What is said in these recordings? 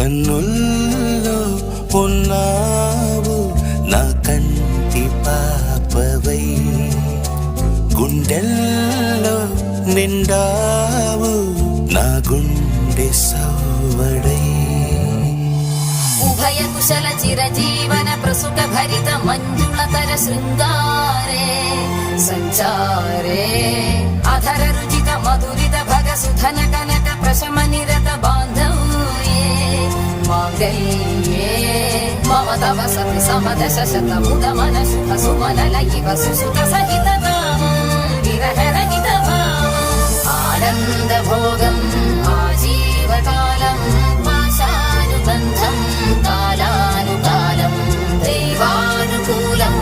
కన్నుల్లో ఉన్నావు నా కంటి పాపవై, గుండెల్లో నిండావు నా గుండె సవ్వడై. ఉభయ కుశల చిరజీవన ప్రసుక భరిత మంజుళతర శృంగారే సంచారే, అధర రుచిత మధురిత భగ సుధన కనక ప్రశమ నిరత బాంధవ్యే మాంగళ్యే మమ తవ సతి సమదశ శతముద మన శుభ సుమనల ఇవ సుసుత సహిత విరహ రహిత ఆనంద భోగం ఆజీవకాలం పాశానుబంధం కాలానుకాలం దైవానుకూలం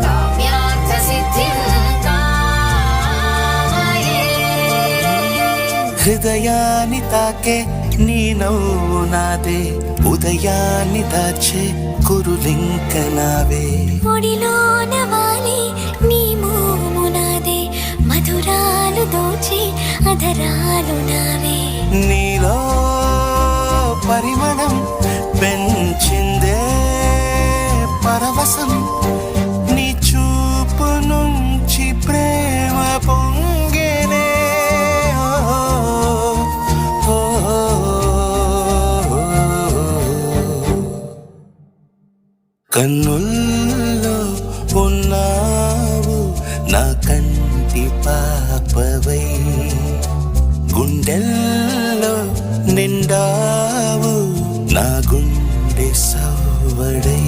కామ్యార్థ సిద్ధిం కామయే. హృదయాన్ని తాకే నీ నవ్వు నాదే, ఉదయాన్ని దాచే కురులింక నావే. ఒడిలోన వాలి నీ మోము నాదే, మధురాలు దోచే అధరాలు నావే. నీలో పరిమళం పెంచిందే పరవశం, నీ చూపు నుంచి ప్రేమ పొంగేనే. కన్నుల్లో ఉన్నావు నా కంటి పాపవై, గుండెల్లో నిండావు నా గుండె సవ్వడై.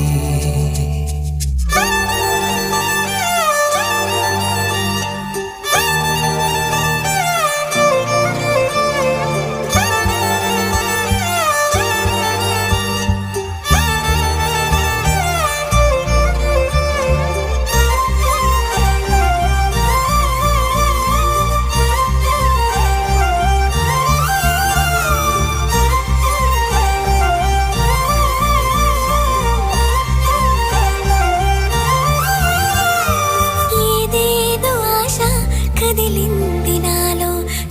కదిలింది నాలో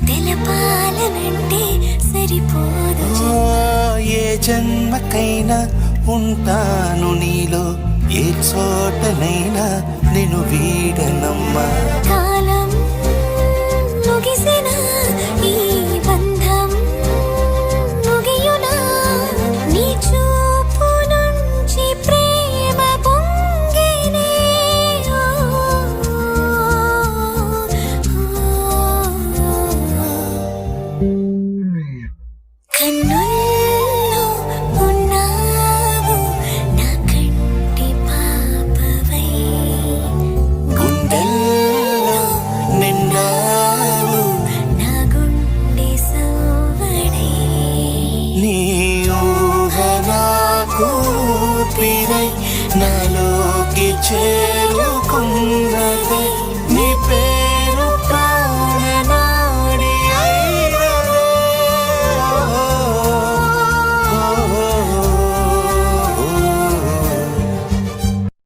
తెలపాలనంటే సరిపోదు. ఏ జన్మకైనా ఉంటాను నీలో, ఏ చోటనైనా నేను వీడనమ్మా. కాలం ముగిసిన ఈ బంధం ముగియునా, నీ చూపు నుంచి ప్రేమ పొంగేనే. కన్నుల్లో ఉన్నావు నా కంటి పాపవై, గుండెల్లో నిండావు నా గుండె సవ్వడై. నీ ఊహ నాకు ఊపిరై నాలోకి చేరుకున్న